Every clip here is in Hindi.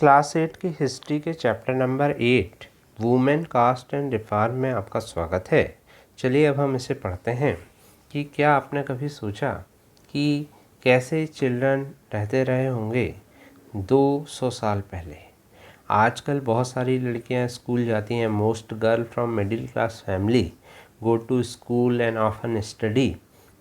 क्लास 8 की हिस्ट्री के chapter number 8 women caste and reform में आपका स्वागत है। चलिए अब हम इसे पढ़ते हैं कि क्या आपने कभी सोचा कि कैसे चिल्ड्रन रहते रहे होंगे 200 साल पहले। आजकल बहुत सारी लड़कियां स्कूल जाती हैं। Most girl from middle class family go to school and often study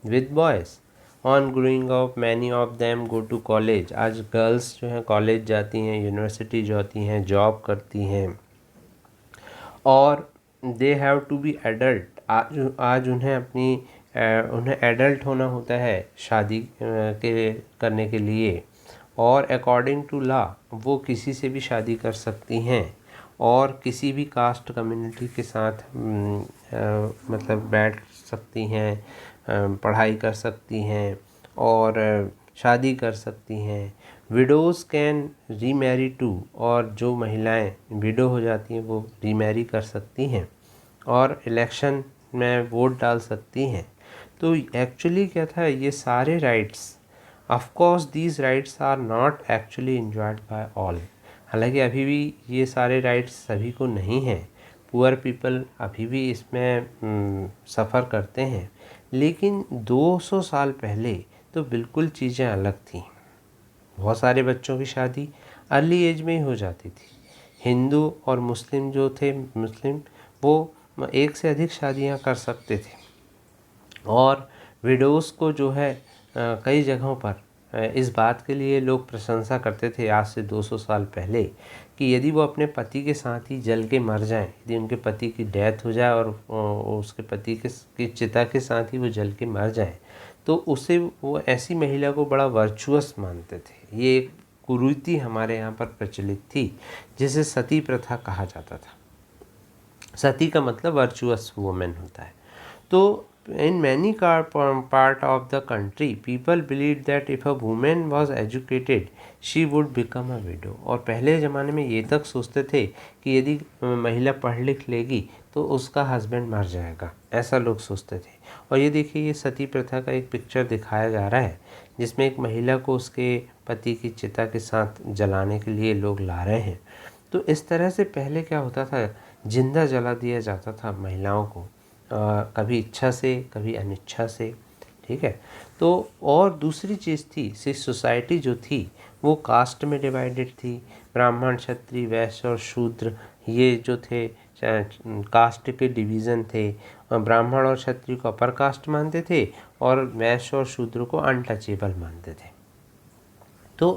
with boys on growing up many of them go to college. आज गर्ल्स जो हैं कॉलेज जाती हैं, यूनिवर्सिटी जाती हैं, जॉब करती हैं और they have to be adult. आज उन्हें एडल्ट होना होता है शादी के करने के लिए, और अकॉर्डिंग टू लॉ वो किसी से भी शादी कर सकती हैं और किसी भी कास्ट कम्युनिटी के साथ मतलब बैठ सकती हैं, पढ़ाई कर सकती हैं और शादी कर सकती हैं। विडोज़ कैन रीमैरी टू, और जो महिलाएं विडो हो जाती हैं वो रीमैरी कर सकती हैं और इलेक्शन में वोट डाल सकती हैं। तो एक्चुअली क्या था, ये सारे rights, of course these rights are not actually enjoyed by all. हालांकि अभी भी ये सारे राइट्स सभी को नहीं हैं। पुअर पीपल अभी भी इसमें सफ़र करते हैं। लेकिन 200 साल पहले तो बिल्कुल चीज़ें अलग थीं। बहुत सारे बच्चों की शादी अर्ली एज में ही हो जाती थी। हिंदू और मुस्लिम जो थे, मुस्लिम वो एक से अधिक शादियां कर सकते थे और विडोज़ को जो है कई जगहों पर इस बात के लिए लोग प्रशंसा करते थे आज से 200 साल पहले कि यदि वो अपने पति के साथ ही जल के मर जाएं, यदि उनके पति की डेथ हो जाए और उसके पति की चिता के साथ ही वो जल के मर जाए तो उसे वो ऐसी महिला को बड़ा वर्चुअस मानते थे। ये एक कुरीति हमारे यहाँ पर प्रचलित थी जिसे सती प्रथा कहा जाता था। सती का मतलब वर्चुअस वुमेन होता है। तो in many part of the country people believed that if a woman was educated she would become a widow। और पहले ज़माने में ये तक सोचते थे कि यदि महिला पढ़ लिख लेगी तो उसका हस्बैंड मर जाएगा, ऐसा लोग सोचते थे। और ये देखिए, ये सती प्रथा का एक पिक्चर दिखाया जा रहा है जिसमें एक महिला को उसके पति की चिता के साथ जलाने के लिए लोग ला रहे हैं। तो इस तरह से पहले क्या होता था, जिंदा जला दिया जाता था महिलाओं को, कभी इच्छा से कभी अनिच्छा से। ठीक है। तो और दूसरी चीज़ थी, सोसाइटी जो थी वो कास्ट में डिवाइडेड थी। ब्राह्मण, क्षत्रिय, वैश्य और शूद्र, ये जो थे कास्ट के डिवीज़न थे। ब्राह्मण और क्षत्रिय को अपर कास्ट मानते थे और वैश्य और शूद्र को अनटचेबल मानते थे। तो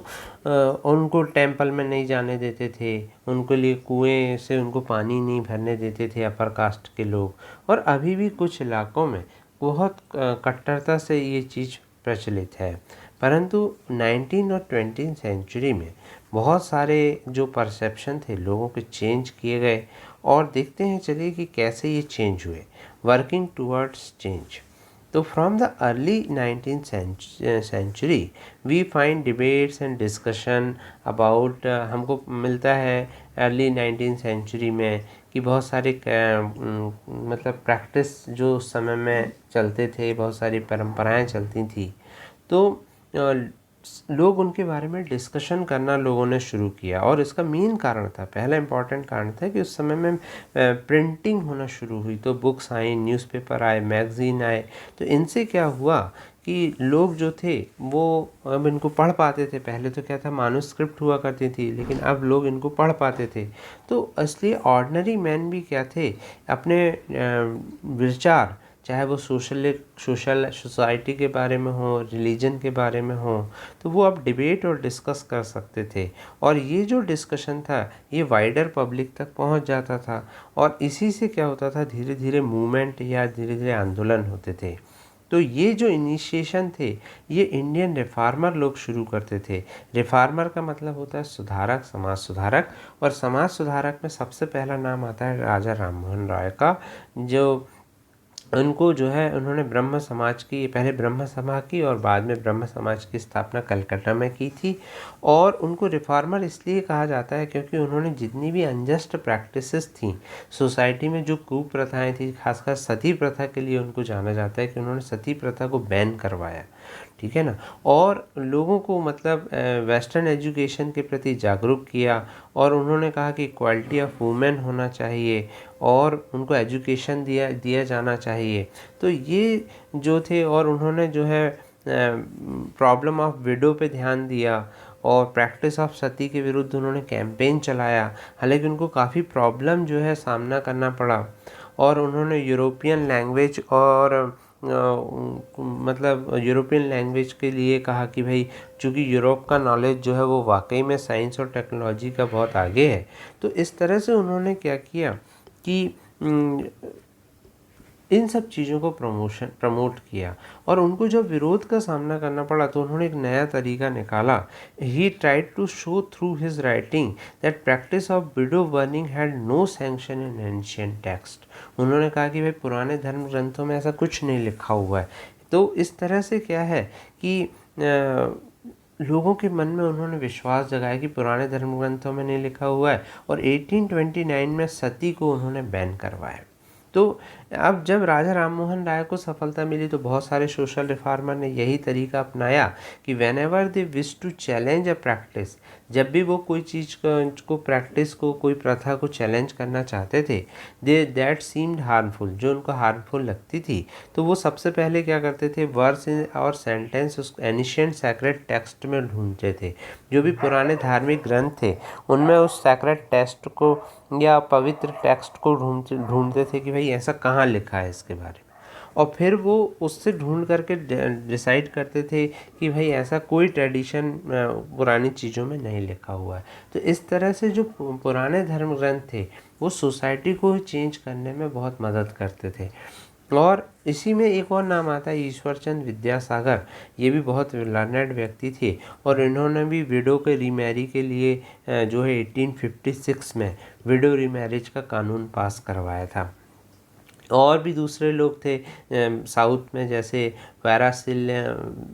उनको टेंपल में नहीं जाने देते थे, उनके लिए कुएं से उनको पानी नहीं भरने देते थे अपर कास्ट के लोग। और अभी भी कुछ इलाकों में बहुत कट्टरता से ये चीज़ प्रचलित है। परंतु 19 और 20 सेंचुरी में बहुत सारे जो परसेप्शन थे लोगों के चेंज किए गए और देखते हैं चलिए कि कैसे ये चेंज हुए। Working towards change. तो from the early 19th century we find debates and discussion about, हमको मिलता है अर्ली 19th सेंचुरी में कि बहुत सारे मतलब प्रैक्टिस जो उस समय में चलते थे, बहुत सारी परंपराएं चलती थी। तो लोग उनके बारे में डिस्कशन करना लोगों ने शुरू किया और इसका मेन कारण था, पहला इम्पॉर्टेंट कारण था कि उस समय में प्रिंटिंग होना शुरू हुई। तो बुक्स आई, न्यूज़पेपर आए, मैगज़ीन आए। तो इनसे क्या हुआ कि लोग जो थे वो अब इनको पढ़ पाते थे। पहले तो क्या था, मानुस्क्रिप्ट हुआ करती थी, लेकिन अब लोग इनको पढ़ पाते थे। तो इसलिए ऑर्डिनरी मैन भी क्या थे, अपने विचार, चाहे वो सोशल सोसाइटी के बारे में हो, रिलीजन के बारे में हो, तो वो अब डिबेट और डिस्कस कर सकते थे। और ये जो डिस्कशन था ये वाइडर पब्लिक तक पहुंच जाता था और इसी से क्या होता था, धीरे धीरे मूवमेंट या धीरे धीरे आंदोलन होते थे। तो ये जो इनिशिएशन थे ये इंडियन रिफार्मर लोग शुरू करते थे। रिफार्मर का मतलब होता है सुधारक, समाज सुधारक। और समाज सुधारक में सबसे पहला नाम आता है राजा राममोहन राय का, जो उनको जो है उन्होंने ब्रह्म समाज की, पहले ब्रह्म सभा की और बाद में ब्रह्म समाज की स्थापना कलकत्ता में की थी। और उनको रिफॉर्मर इसलिए कहा जाता है क्योंकि उन्होंने जितनी भी अनजस्ट प्रैक्टिसेस थी सोसाइटी में, जो कुप्रथाएं थी, खासकर सती प्रथा के लिए उनको जाना जाता है कि उन्होंने सती प्रथा को बैन करवाया। ठीक है ना। और लोगों को मतलब वेस्टर्न एजुकेशन के प्रति जागरूक किया और उन्होंने कहा कि इक्वालिटी ऑफ वुमेन होना चाहिए और उनको एजुकेशन दिया जाना चाहिए। तो ये जो थे, और उन्होंने जो है प्रॉब्लम ऑफ विडो पे ध्यान दिया और प्रैक्टिस ऑफ सती के विरुद्ध उन्होंने कैंपेन चलाया। हालांकि उनको काफ़ी प्रॉब्लम जो है सामना करना पड़ा। और उन्होंने यूरोपियन लैंग्वेज और मतलब यूरोपियन लैंग्वेज के लिए कहा कि भाई चूँकि यूरोप का नॉलेज जो है वो वाकई में साइंस और टेक्नोलॉजी का बहुत आगे है। तो इस तरह से उन्होंने क्या किया कि इन सब चीज़ों को प्रमोट किया। और उनको जब विरोध का सामना करना पड़ा तो उन्होंने एक नया तरीका निकाला। He tried to show through his writing that practice of widow burning had no sanction in ancient text. उन्होंने कहा कि भाई पुराने धर्म ग्रंथों में ऐसा कुछ नहीं लिखा हुआ है। तो इस तरह से क्या है कि लोगों के मन में उन्होंने विश्वास जगाया कि पुराने धर्म ग्रंथों में नहीं लिखा हुआ है। और 1829 में सती को उन्होंने बैन करवाया। तो अब जब राजा राममोहन राय को सफलता मिली तो बहुत सारे सोशल रिफॉर्मर ने यही तरीका अपनाया कि whenever they wish to challenge a practice, जब भी वो कोई चीज़ को प्रैक्टिस को, कोई प्रथा को चैलेंज करना चाहते थे, दे दैट सीम्ड हार्मफुल, जो उनको हार्मफुल लगती थी, तो वो सबसे पहले क्या करते थे, वर्ड्स और सेंटेंस उस एनिशिएंट सैक्रेड टेक्स्ट में ढूंढते थे। जो भी पुराने धार्मिक ग्रंथ थे उनमें उस सैक्रेड टेक्स्ट को या पवित्र टेक्स्ट को ढूंढते थे कि भाई ऐसा कहाँ लिखा है इसके बारे में। और फिर वो उससे ढूंढ करके डिसाइड करते थे कि भाई ऐसा कोई ट्रेडिशन पुरानी चीज़ों में नहीं लिखा हुआ है। तो इस तरह से जो पुराने धर्म ग्रंथ थे वो सोसाइटी को चेंज करने में बहुत मदद करते थे। और इसी में एक और नाम आता है ईश्वरचंद विद्यासागर। ये भी बहुत लर्नेड व्यक्ति थे और इन्होंने भी विडो के रीमैरी के लिए जो है 1856 में विडो रीमैरिज का कानून पास करवाया था। और भी दूसरे लोग थे साउथ में, जैसे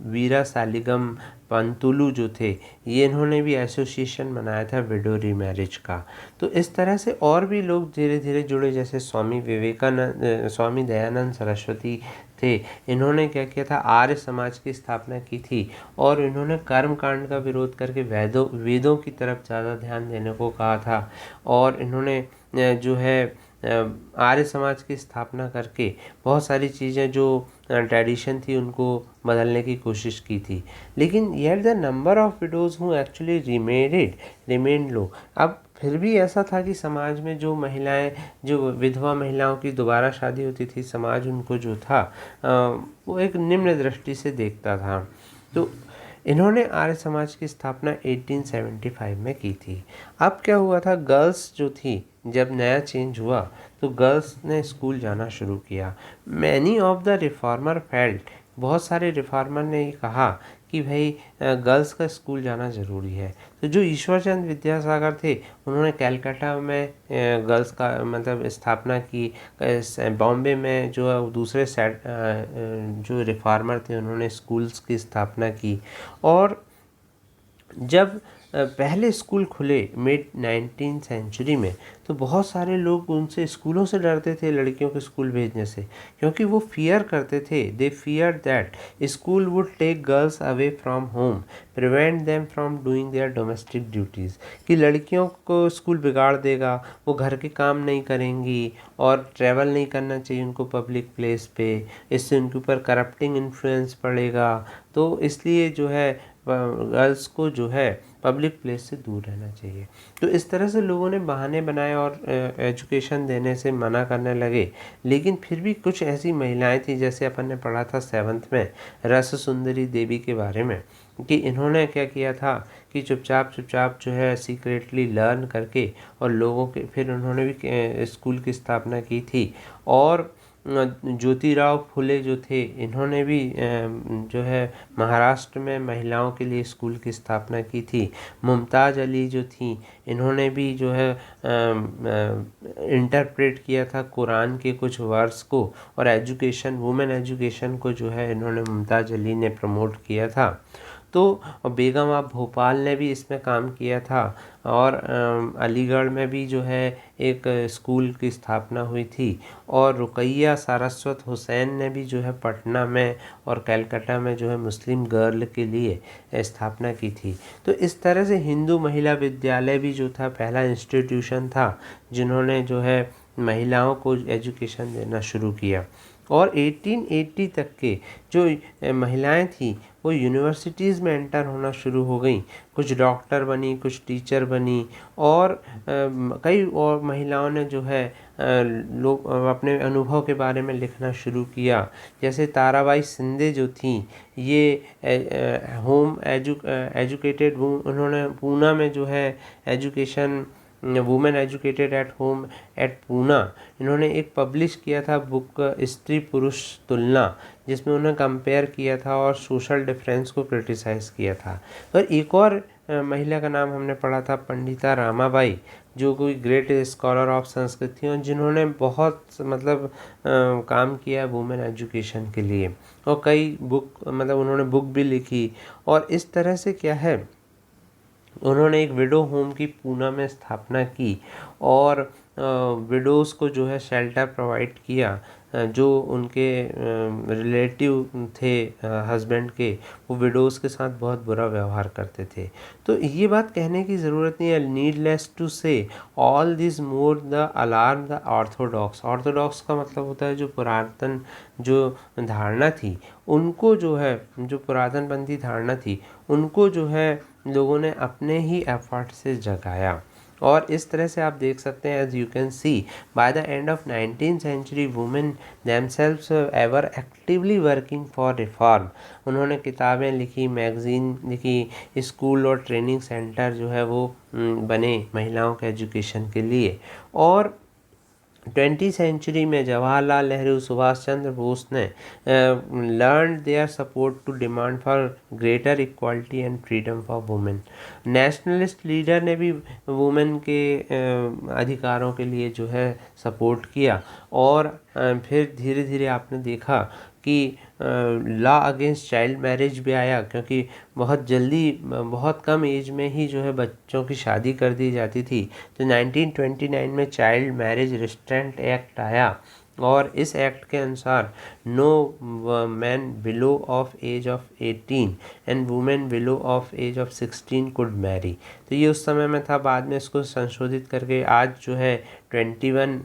वीरासालिगम पंतुलु जो थे, ये इन्होंने भी एसोसिएशन बनाया था विडो रीमैरिज का। तो इस तरह से और भी लोग धीरे धीरे जुड़े, जैसे स्वामी दयानंद सरस्वती थे। इन्होंने क्या किया था, आर्य समाज की स्थापना की थी और इन्होंने कर्म कांड का विरोध करके वेदों की तरफ ज़्यादा ध्यान देने को कहा था। और इन्होंने जो है आर्य समाज की स्थापना करके बहुत सारी चीज़ें जो ट्रेडिशन थी उनको बदलने की कोशिश की थी। लेकिन yet the number of widows who actually remain low. अब फिर भी ऐसा था कि समाज में जो महिलाएं, जो विधवा महिलाओं की दोबारा शादी होती थी, समाज उनको जो था वो एक निम्न दृष्टि से देखता था। तो इन्होंने आर्य समाज की स्थापना 1875 में की थी। अब क्या हुआ था, गर्ल्स जो थी, जब नया चेंज हुआ तो गर्ल्स ने स्कूल जाना शुरू किया। Many of the reformer felt, बहुत सारे रिफॉर्मर ने ये कहा कि भाई गर्ल्स का स्कूल जाना ज़रूरी है। तो जो ईश्वरचंद विद्यासागर थे उन्होंने कलकत्ता में गर्ल्स का मतलब स्थापना की। बॉम्बे में जो दूसरे जो रिफॉर्मर थे उन्होंने स्कूल्स की स्थापना की। और जब पहले स्कूल खुले मिड 19th सेंचुरी में तो बहुत सारे लोग उनसे स्कूलों से डरते थे, लड़कियों को स्कूल भेजने से, क्योंकि वो फियर करते थे, they fear that school would take girls away from home, prevent them from doing their domestic duties, कि लड़कियों को स्कूल बिगाड़ देगा, वो घर के काम नहीं करेंगी और ट्रैवल नहीं करना चाहिए उनको पब्लिक प्लेस पे, इससे उनके ऊपर करप्टिंग इन्फ्लुएंस पड़ेगा। तो इसलिए जो है गर्ल्स को जो है पब्लिक प्लेस से दूर रहना चाहिए। तो इस तरह से लोगों ने बहाने बनाए और एजुकेशन देने से मना करने लगे। लेकिन फिर भी कुछ ऐसी महिलाएं थी, जैसे अपन ने पढ़ा था 7th में रस सुंदरी देवी के बारे में, कि इन्होंने क्या किया था कि चुपचाप जो है सीक्रेटली लर्न करके और लोगों के, फिर उन्होंने भी स्कूल की स्थापना की थी। और ज्योतिराव फुले जो थे इन्होंने भी जो है महाराष्ट्र में महिलाओं के लिए स्कूल की स्थापना की थी। मुमताज़ अली जो थी इन्होंने भी जो है इंटरप्रेट किया था कुरान के कुछ वर्स को, और एजुकेशन, वुमेन एजुकेशन को जो है इन्होंने मुमताज़ अली ने प्रमोट किया था। तो बेगम ऑफ भोपाल ने भी इसमें काम किया था और अलीगढ़ में भी जो है एक स्कूल की स्थापना हुई थी और रुकैया सारस्वत हुसैन ने भी जो है पटना में और कलकत्ता में जो है मुस्लिम गर्ल के लिए स्थापना की थी। तो इस तरह से हिंदू महिला विद्यालय भी जो था पहला इंस्टीट्यूशन था जिन्होंने जो है महिलाओं को एजुकेशन देना शुरू किया। और 1880 तक के जो महिलाएं थी वो यूनिवर्सिटीज़ में एंटर होना शुरू हो गई। कुछ डॉक्टर बनी, कुछ टीचर बनी और कई और महिलाओं ने जो है लोग अपने अनुभव के बारे में लिखना शुरू किया। जैसे ताराबाई शिंदे जो थी ये होम एजुकेटेड उन्होंने पूना में जो है education women educated at home at Poona इन्होंने एक पब्लिश किया था बुक स्त्री पुरुष तुलना, जिसमें उन्होंने कंपेयर किया था और सोशल डिफरेंस को क्रिटिसाइज़ किया था। और एक और महिला का नाम हमने पढ़ा था पंडिता रामाबाई, जो कोई ग्रेट स्कॉलर ऑफ संस्कृत थी और जिन्होंने बहुत मतलब काम किया वुमेन एजुकेशन के लिए और कई बुक मतलब उन्होंने बुक भी लिखी। और इस तरह से क्या है उन्होंने एक विडो होम की पूना में स्थापना की और विडोज़ को जो है शेल्टर प्रोवाइड किया। जो उनके रिलेटिव थे हस्बैंड के, वो विडोज़ के साथ बहुत बुरा व्यवहार करते थे। तो ये बात कहने की ज़रूरत नहीं है, नीडलेस टू से all this more the alarm the Orthodox. Orthodox का मतलब होता है जो पुरातन जो धारणा थी उनको जो है, जो पुरातनपंथी धारणा थी उनको जो है लोगों ने अपने ही एफर्ट से जगाया। और इस तरह से आप देख सकते हैं as you can see by the end of 19th century women themselves ever actively working for reform. उन्होंने किताबें लिखी, मैगज़ीन लिखी, स्कूल और ट्रेनिंग सेंटर जो है वो बने महिलाओं के एजुकेशन के लिए। और 20th सेंचुरी में जवाहरलाल नेहरू, सुभाष चंद्र बोस ने learn their support to demand for greater equality and freedom for women. Nationalist leader ने भी वुमेन के अधिकारों के लिए जो है सपोर्ट किया। और फिर धीरे धीरे आपने देखा कि लॉ अगेंस्ट चाइल्ड मैरिज भी आया, क्योंकि बहुत जल्दी बहुत कम एज में ही जो है बच्चों की शादी कर दी जाती थी। तो 1929 में चाइल्ड मैरिज रिस्ट्रेंट एक्ट आया और इस एक्ट के अनुसार no man below of age of 18 and women below of age of 16 could marry. तो ये उस समय में था, बाद में इसको संशोधित करके आज जो है 21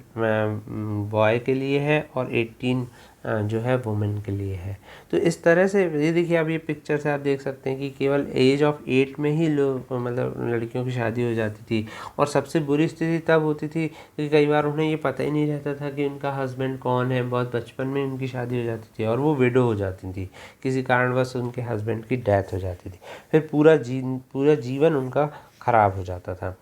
बॉय के लिए है और 18 जो है वुमेन के लिए है। तो इस तरह से ये देखिए, आप ये पिक्चर से आप देख सकते हैं कि केवल एज ऑफ 8 में ही लोग मतलब लड़कियों की शादी हो जाती थी। और सबसे बुरी स्थिति तब होती थी कि कई बार उन्हें ये पता ही नहीं रहता था कि उनका हस्बैंड कौन है, बहुत बचपन में उनकी शादी हो जाती थी और वो विडो हो जाती थी, किसी कारणवश उनके हस्बैंड की डेथ हो जाती थी, फिर पूरा जीवन उनका खराब हो जाता था।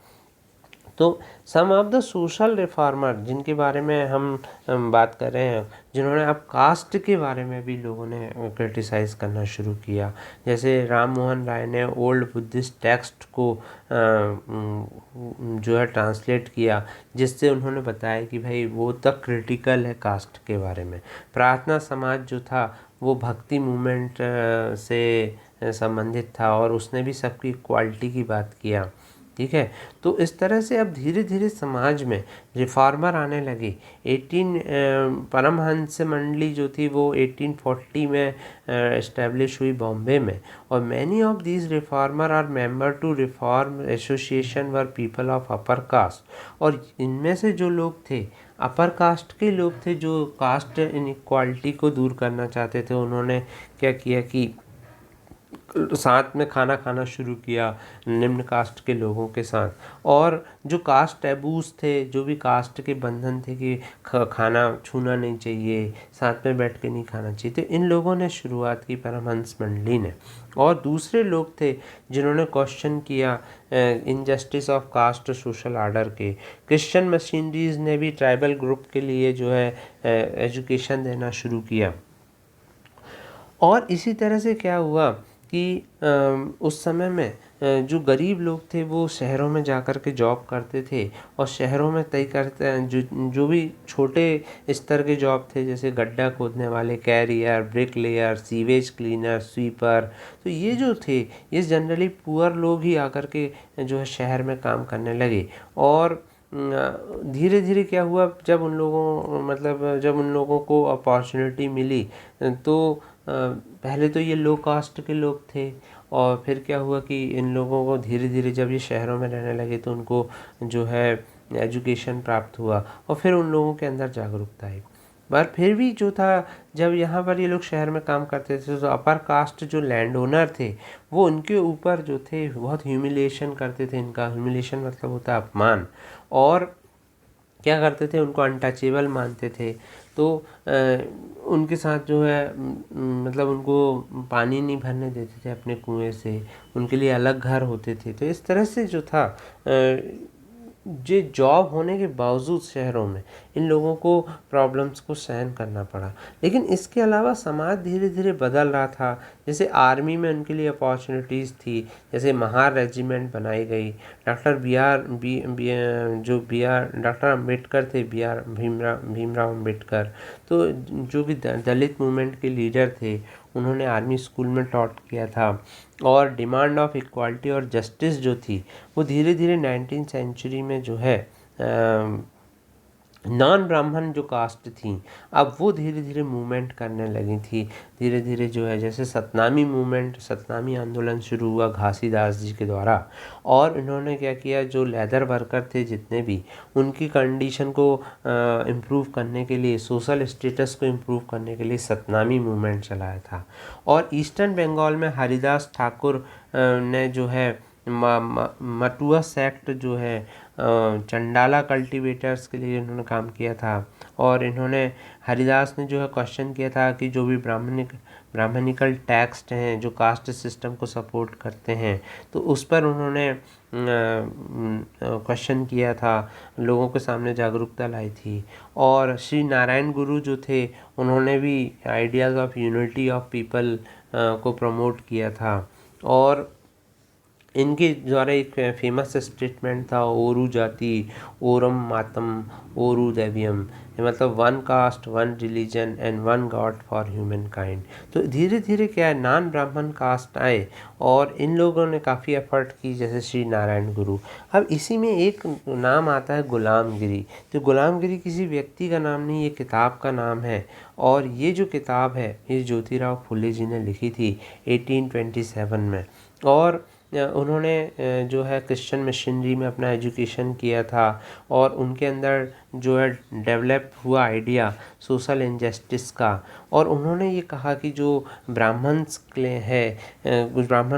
तो सम ऑफ द सोशल रिफॉर्मर जिनके बारे में हम बात कर रहे हैं, जिन्होंने अब कास्ट के बारे में भी लोगों ने क्रिटिसाइज़ करना शुरू किया। जैसे राम मोहन राय ने ओल्ड बुद्धिस्ट टेक्स्ट को जो है ट्रांसलेट किया, जिससे उन्होंने बताया कि भाई वो तक क्रिटिकल है कास्ट के बारे में। प्रार्थना समाज जो था वो भक्ति मूवमेंट से संबंधित था और उसने भी सबकी इक्वालिटी की बात किया। ठीक है, तो इस तरह से अब धीरे धीरे समाज में रिफॉर्मर आने लगे। 18 परमहंस मंडली जो थी वो 1840 में इस्टेब्लिश हुई बॉम्बे में। और many of these reformer are member to reform association were people of upper caste. और इनमें से जो लोग थे अपर कास्ट के लोग थे, जो कास्ट इनइक्वालिटी को दूर करना चाहते थे। उन्होंने क्या किया कि साथ में खाना खाना शुरू किया निम्न कास्ट के लोगों के साथ। और जो कास्ट टैबूज थे, जो भी कास्ट के बंधन थे कि खाना छूना नहीं चाहिए, साथ में बैठ के नहीं खाना चाहिए, तो इन लोगों ने शुरुआत की परमहंस मंडली ने। और दूसरे लोग थे जिन्होंने क्वेश्चन किया injustice of caste social order के। क्रिश्चियन मिशनरीज ने भी ट्राइबल ग्रुप के लिए जो है एजुकेशन देना शुरू किया। और इसी तरह से क्या हुआ कि उस समय में जो गरीब लोग थे वो शहरों में जाकर के जॉब करते थे और शहरों में तय करते जो भी छोटे स्तर के जॉब थे, जैसे गड्ढा खोदने वाले, carrier, bricklayer, sewage cleaner, sweeper, तो ये जो थे ये जनरली पुअर लोग ही आकर के जो है शहर में काम करने लगे। और धीरे धीरे क्या हुआ, जब उन लोगों को अपॉर्चुनिटी मिली तो पहले तो ये लो कास्ट के लोग थे, और फिर क्या हुआ कि इन लोगों को धीरे धीरे जब ये शहरों में रहने लगे तो उनको जो है एजुकेशन प्राप्त हुआ और फिर उन लोगों के अंदर जागरूकता आई। पर फिर भी जो था, जब यहाँ पर ये लोग शहर में काम करते थे तो अपर कास्ट जो लैंड ओनर थे वो उनके ऊपर जो थे बहुत ह्यूमिलिएशन करते थे। इनका ह्यूमिलिएशन मतलब होता है अपमान, और क्या करते थे, उनको अनटचेबल मानते थे। तो उनके साथ जो है मतलब उनको पानी नहीं भरने देते थे अपने कुएं से, उनके लिए अलग घर होते थे। तो इस तरह से जो था जे जॉब होने के बावजूद शहरों में इन लोगों को प्रॉब्लम्स को सहन करना पड़ा। लेकिन इसके अलावा समाज धीरे धीरे बदल रहा था। जैसे आर्मी में उनके लिए अपॉर्चुनिटीज़ थी, जैसे महार रेजिमेंट बनाई गई। डॉक्टर अम्बेडकर थे, भीमराव अम्बेडकर, तो जो भी दलित मूवमेंट के लीडर थे उन्होंने आर्मी स्कूल में टॉट किया था। और डिमांड ऑफ इक्वालिटी और जस्टिस जो थी वो धीरे धीरे 19th सेंचुरी में जो है नॉन ब्राह्मण जो कास्ट थी अब वो धीरे धीरे मूवमेंट करने लगी थी। धीरे धीरे जो है जैसे सतनामी आंदोलन शुरू हुआ घासीदास जी के द्वारा, और इन्होंने क्या किया, जो लेदर वर्कर थे जितने भी, उनकी कंडीशन को इम्प्रूव करने के लिए, सोशल स्टेटस को इम्प्रूव करने के लिए सतनामी मूवमेंट चलाया था। और ईस्टर्न बंगाल में हरिदास ठाकुर ने जो है मटुआ सेक्ट जो है चंडाला कल्टीवेटर्स के लिए इन्होंने काम किया था। और इन्होंने हरिदास ने जो है क्वेश्चन किया था कि जो भी ब्राह्मणिकल टैक्स हैं जो कास्ट सिस्टम को सपोर्ट करते हैं, तो उस पर उन्होंने क्वेश्चन किया था, लोगों के सामने जागरूकता लाई थी। और श्री नारायण गुरु जो थे उन्होंने भी ideas of unity of people को प्रमोट किया था। और इनके द्वारा एक फेमस स्टेटमेंट था, ओरू जाति ओरम मातम ओरू दैव्यम, मतलब one cast, one religion and one God for human kind. तो धीरे धीरे क्या है, नॉन ब्राह्मण कास्ट आए और इन लोगों ने काफ़ी एफर्ट की, जैसे श्री नारायण गुरु। अब इसी में एक नाम आता है गुलामगिरी। तो गुलामगिरी किसी व्यक्ति का नाम नहीं, ये किताब का नाम है। और ये जो किताब है ये ज्योतिराव फुले जी ने लिखी थी 1827 में। और उन्होंने जो है क्रिश्चियन मिशनरी में अपना एजुकेशन किया था, और उनके अंदर जो है डेवलप हुआ आइडिया सोशल इनजस्टिस का। और उन्होंने ये कहा कि जो ब्राह्मण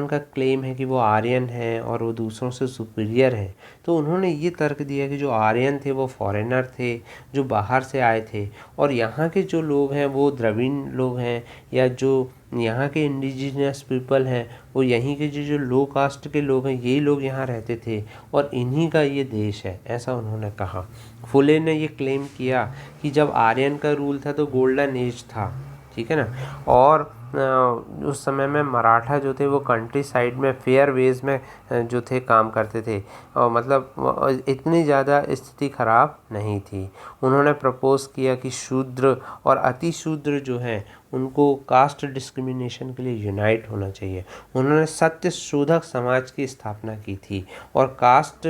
का क्लेम है कि वो आर्यन है और वो दूसरों से सुपीरियर है, तो उन्होंने ये तर्क दिया कि जो आर्यन थे वो फॉरेनर थे, जो बाहर से आए थे, और यहाँ के जो लोग हैं वो द्रविड़ लोग हैं, या जो यहाँ के इंडिजिनियस पीपल हैं वो यहीं के जो लो कास्ट के लोग हैं, यही लोग यहाँ रहते थे और इन्हीं का ये देश है, ऐसा उन्होंने कहा। फुले ने ये क्लेम किया कि जब आर्यन का रूल था तो गोल्डन एज था, ठीक है ना। और उस समय में मराठा जो थे वो कंट्री साइड में फेयर वेज में जो थे काम करते थे, और मतलब इतनी ज़्यादा स्थिति खराब नहीं थी। उन्होंने प्रपोज किया कि शूद्र और अति शूद्र जो हैं उनको कास्ट डिस्क्रिमिनेशन के लिए यूनाइट होना चाहिए। उन्होंने सत्य शोधक समाज की स्थापना की थी और कास्ट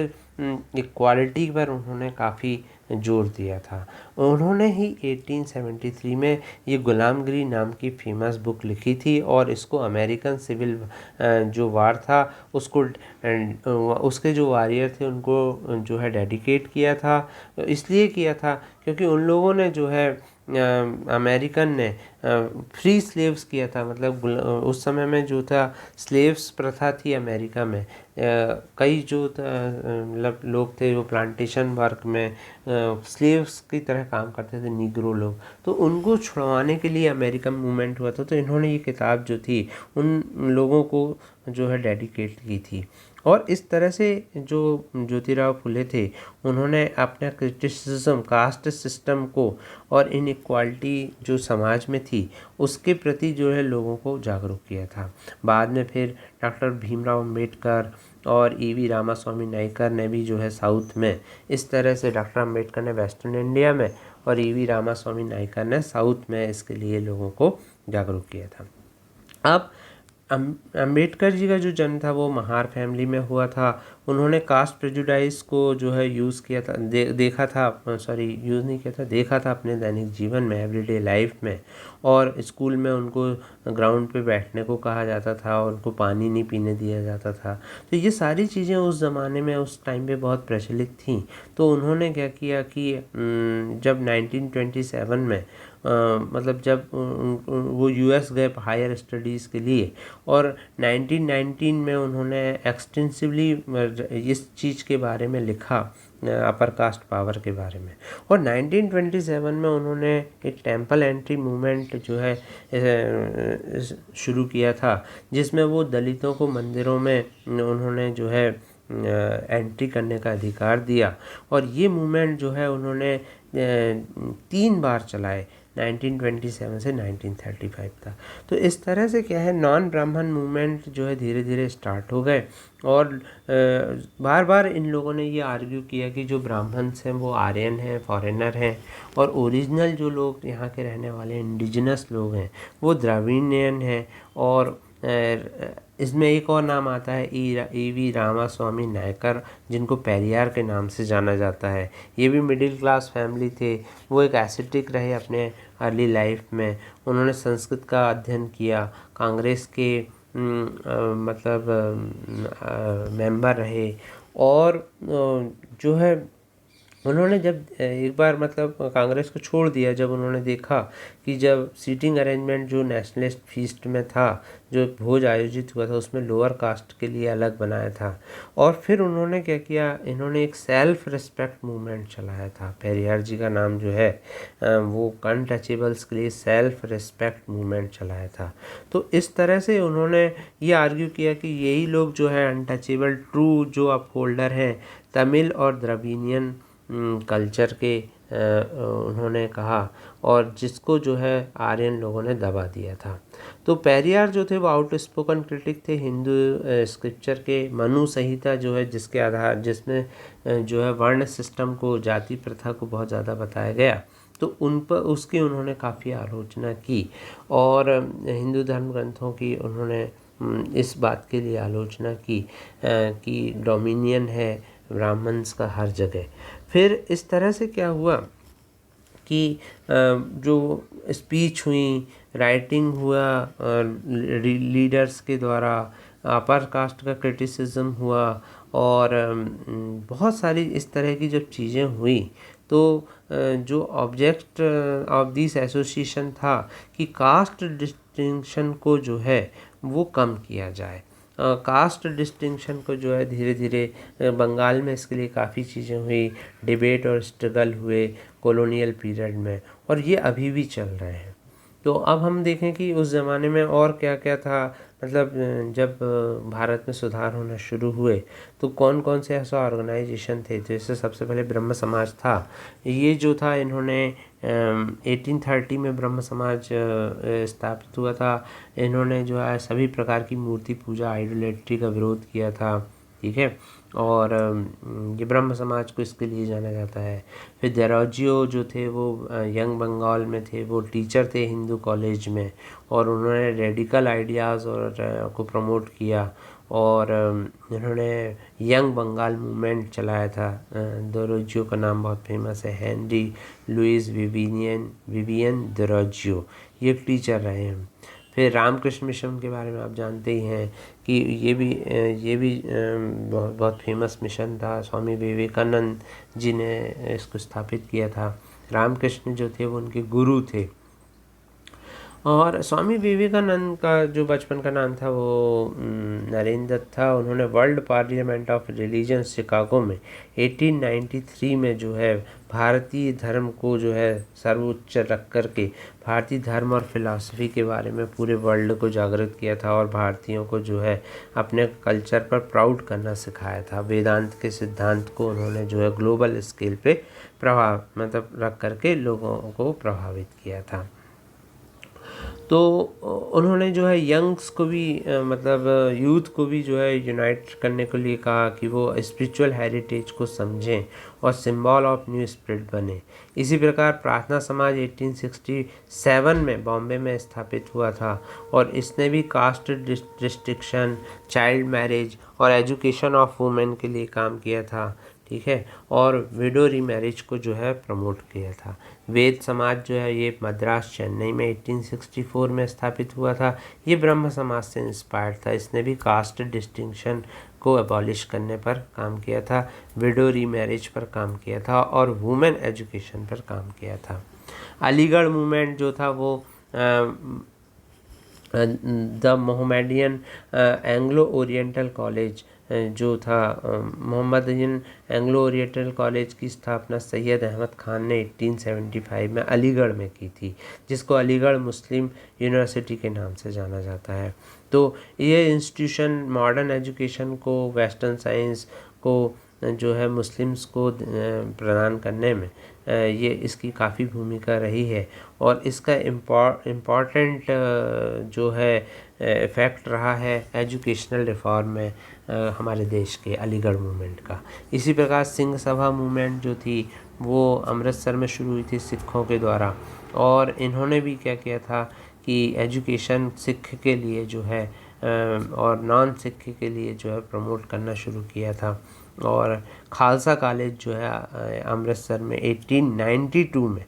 इक्वालिटी पर उन्होंने काफ़ी जोर दिया था। उन्होंने ही 1873 में ये गुलामगिरी नाम की फेमस बुक लिखी थी, और इसको अमेरिकन सिविल जो वार था उसके जो वॉरियर थे उनको जो है डेडिकेट किया था। इसलिए किया था क्योंकि उन लोगों ने जो है अमेरिकन ने फ्री स्लेव्स किया था। मतलब उस समय में जो था स्लेव्स प्रथा थी अमेरिका में। कई जो मतलब लोग थे वो प्लांटेशन वर्क में स्लेव्स की तरह काम करते थे, निग्रो लोग, तो उनको छुड़वाने के लिए अमेरिकन मूवमेंट हुआ था। तो इन्होंने ये किताब जो थी उन लोगों को जो है डेडिकेट की थी। और इस तरह से जो ज्योतिराव फुले थे उन्होंने अपना क्रिटिसिज्म कास्ट सिस्टम को और इनइक्वालिटी जो समाज में थी उसके प्रति जो है लोगों को जागरूक किया था। बाद में फिर डॉक्टर भीमराव अम्बेडकर और ईवी रामास्वामी नायकर ने भी जो है साउथ में, इस तरह से डॉक्टर अम्बेडकर ने वेस्टर्न इंडिया में और ईवी रामास्वामी नायकर ने साउथ में इसके लिए लोगों को जागरूक किया था। अब अम्बेडकर जी का जो जन्म था वो महार फैमिली में हुआ था। उन्होंने कास्ट प्रेजुडाइज को जो है यूज़ किया था, देखा था, सॉरी यूज़ नहीं किया था, देखा था अपने दैनिक जीवन में, एवरीडे लाइफ में। और स्कूल में उनको ग्राउंड पे बैठने को कहा जाता था और उनको पानी नहीं पीने दिया जाता था। तो ये सारी चीज़ें उस ज़माने में, उस टाइम पे बहुत प्रचलित थीं। तो उन्होंने क्या किया कि जब 1927 में मतलब जब वो यूएस गए हायर स्टडीज़ के लिए, और 1919 में उन्होंने एक्सटेंसिवली इस चीज़ के बारे में लिखा, अपर कास्ट पावर के बारे में। और 1927 में उन्होंने एक टेम्पल एंट्री मूवमेंट जो है शुरू किया था, जिसमें वो दलितों को मंदिरों में उन्होंने जो है एंट्री करने का अधिकार दिया। और ये मूवमेंट जो है उन्होंने 3 बार चलाए, 1927 से 1935 तक। तो इस तरह से क्या है, नॉन ब्राह्मण मूवमेंट जो है धीरे धीरे स्टार्ट हो गए। और बार बार इन लोगों ने ये आर्ग्यू किया कि जो ब्राह्मण्स हैं वो आर्यन हैं, फॉरेनर हैं, और ओरिजिनल जो लोग यहाँ के रहने वाले इंडिजिनस लोग हैं वो द्रविडियन हैं। और इसमें एक और नाम आता है ईवी रामास्वामी नायकर, जिनको पेरियार के नाम से जाना जाता है। ये भी मिडिल क्लास फैमिली थे। वो एक एसेटिक रहे अपने अर्ली लाइफ में। उन्होंने संस्कृत का अध्ययन किया, कांग्रेस के मेंबर रहे। और जो है उन्होंने जब एक बार मतलब कांग्रेस को छोड़ दिया, जब उन्होंने देखा कि जब सीटिंग अरेंजमेंट जो नेशनलिस्ट फीस्ट में था, जो भोज आयोजित हुआ था, उसमें लोअर कास्ट के लिए अलग बनाया था। और फिर उन्होंने क्या किया, इन्होंने एक सेल्फ रिस्पेक्ट मूवमेंट चलाया था। पेरियार जी का नाम जो है वो अनटचेबल्स के लिए सेल्फ रिस्पेक्ट मूवमेंट चलाया था। तो इस तरह से उन्होंने ये आर्ग्यू किया कि यही लोग जो है अनटचेबल ट्रू जो अपहोल्डर हैं तमिल और द्रविडियन कल्चर के, उन्होंने कहा, और जिसको जो है आर्यन लोगों ने दबा दिया था। तो पेरियार जो थे वो आउटस्पोकन क्रिटिक थे हिंदू स्क्रिप्चर के। मनु संहिता जो है जिसके आधार, जिसमें जो है वर्ण सिस्टम को, जाति प्रथा को बहुत ज़्यादा बताया गया, तो उन पर उसकी उन्होंने काफ़ी आलोचना की। और हिंदू धर्म ग्रंथों की उन्होंने इस बात के लिए आलोचना की कि डोमिनियन है ब्राह्मण्स का हर जगह। फिर इस तरह से क्या हुआ कि जो स्पीच हुई, राइटिंग हुआ लीडर्स के द्वारा, अपर कास्ट का क्रिटिसिज्म हुआ, और बहुत सारी इस तरह की जब चीज़ें हुई, तो जो ऑब्जेक्ट ऑफ दिस एसोसिएशन था कि कास्ट डिस्टिंक्शन को जो है वो कम किया जाए। कास्ट डिस्टिंक्शन को जो है धीरे धीरे बंगाल में इसके लिए काफ़ी चीज़ें हुई, डिबेट और स्ट्रगल हुए कॉलोनियल पीरियड में, और ये अभी भी चल रहे हैं। तो अब हम देखें कि उस ज़माने में और क्या क्या था। मतलब जब भारत में सुधार होना शुरू हुए तो कौन कौन से ऐसा ऑर्गेनाइजेशन थे। जैसे सबसे पहले ब्रह्म समाज था। ये जो था इन्होंने 1830 में ब्रह्म समाज स्थापित हुआ था। इन्होंने जो है सभी प्रकार की मूर्ति पूजा, आइडोलेट्री का विरोध किया था, ठीक है। और ये ब्रह्म समाज को इसके लिए जाना जाता है। फिर देरोजियो जो थे वो यंग बंगाल में थे, वो टीचर थे हिंदू कॉलेज में, और उन्होंने रेडिकल आइडियाज़ और को प्रमोट किया। और इन्होंने यंग बंगाल मूवमेंट चलाया था। देरोजियो का नाम बहुत फेमस है, हेनरी लुइस विवियन देरोजियो, ये एक टीचर रहे हैं। फिर रामकृष्ण मिशन के बारे में आप जानते ही हैं कि ये भी बहुत फेमस मिशन था। स्वामी विवेकानंद जी ने इसको स्थापित किया था। रामकृष्ण जो थे वो उनके गुरु थे। और स्वामी विवेकानंद का जो बचपन का नाम था वो नरेंद्र था। उन्होंने world parliament of religion Chicago में 1893 में जो है भारतीय धर्म को जो है सर्वोच्च रख करके भारतीय धर्म और फिलॉसफी के बारे में पूरे वर्ल्ड को जागृत किया था, और भारतीयों को जो है अपने कल्चर पर प्राउड करना सिखाया था। वेदांत के सिद्धांत को उन्होंने जो है ग्लोबल स्केल पे रख करके लोगों को प्रभावित किया था। तो उन्होंने जो है यंग्स को भी मतलब यूथ को भी जो है यूनाइट करने के लिए कहा कि वो स्पिरिचुअल हेरिटेज को समझें और सिंबल ऑफ न्यू स्पिरिट बने। इसी प्रकार प्रार्थना समाज 1867 में बॉम्बे में स्थापित हुआ था और इसने भी कास्ट रिस्ट्रिक्शन, चाइल्ड मैरिज और एजुकेशन ऑफ वुमेन के लिए काम किया था, ठीक है, और विडो रीमैरिज को जो है प्रमोट किया था। वेद समाज जो है ये मद्रास चेन्नई में 1864 में स्थापित हुआ था। ये ब्रह्म समाज से इंस्पायर्ड था। इसने भी कास्ट डिस्टिंक्शन को अबॉलिश करने पर काम किया था, विडो रीमैरिज पर काम किया था और वुमेन एजुकेशन पर काम किया था। अलीगढ़ मूवमेंट जो था वो the Mohammedan Anglo oriental college जो था, मोहम्मदियन एंग्लो ओरिएंटल कॉलेज की स्थापना सैयद अहमद खान ने 1875 में अलीगढ़ में की थी, जिसको अलीगढ़ मुस्लिम यूनिवर्सिटी के नाम से जाना जाता है। तो ये इंस्टीट्यूशन मॉडर्न एजुकेशन को, वेस्टर्न साइंस को जो है मुस्लिम्स को प्रदान करने में ये इसकी काफ़ी भूमिका रही है और इसका इम्पॉर्टेंट जो है इफ़ेक्ट रहा है एजुकेशनल रिफॉर्म में हमारे देश के अलीगढ़ मूवमेंट का। इसी प्रकार सिंह सभा मूवमेंट जो थी वो अमृतसर में शुरू हुई थी सिखों के द्वारा और इन्होंने भी क्या किया था कि एजुकेशन सिख के लिए जो है और नॉन सिख के लिए जो है प्रमोट करना शुरू किया था। और खालसा कॉलेज जो है अमृतसर में 1892 में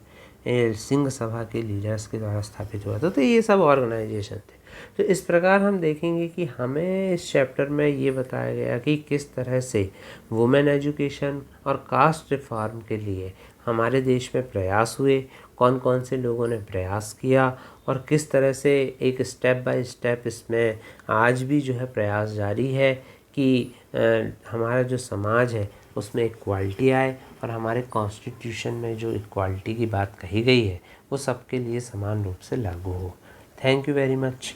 सिंह सभा के लीडर्स के द्वारा स्थापित हुआ था। तो ये सब ऑर्गेनाइजेशन थे। तो इस प्रकार हम देखेंगे कि हमें इस चैप्टर में ये बताया गया कि किस तरह से वुमेन एजुकेशन और कास्ट रिफॉर्म के लिए हमारे देश में प्रयास हुए, कौन कौन से लोगों ने प्रयास किया और किस तरह से एक स्टेप बाय स्टेप इसमें आज भी जो है प्रयास जारी है कि हमारा जो समाज है उसमें इक्वालिटी आए और हमारे कॉन्स्टिट्यूशन में जो इक्वालिटी की बात कही गई है वो सबके लिए समान रूप से लागू हो। Thank you very much.